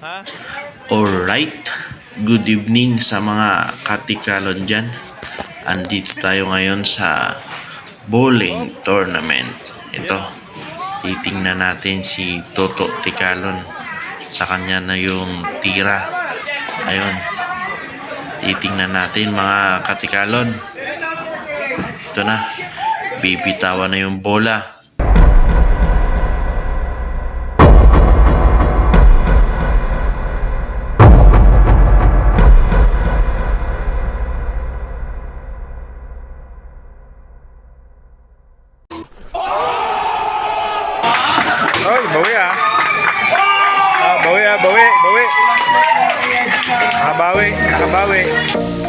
Alright, good evening sa mga katikalon dyan. Andito tayo ngayon sa bowling tournament. Ito, titingnan natin si Toto Tikalon. Sa kanya na yung tira. Ayun, titingnan natin mga katikalon. Ito na, bibitawan na yung bola. Oy, bawi ah. Bawi ah, bawi. Bawi. Nakabawi.